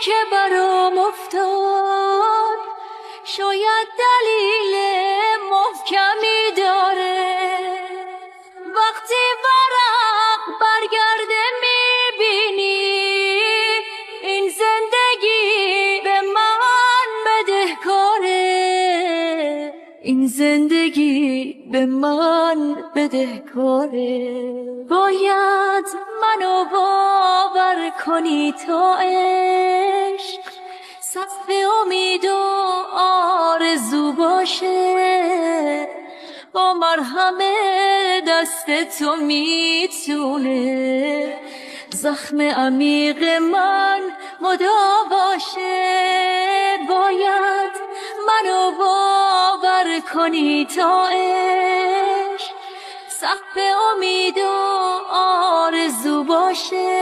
که برام افتاد شاید دلیل محکمی داره. وقتی ورق برگرده میبینی این زندگی به من بدهکاره، این زندگی به من بدهکاره. باید منو باور کنی تا عشق سقف امید و آرزو باشه، با مرهم دست تو میتونه زخم عمیق من مداوا باشه. باید منو باور کنی تا عشق سقف امید و آرزو باشه.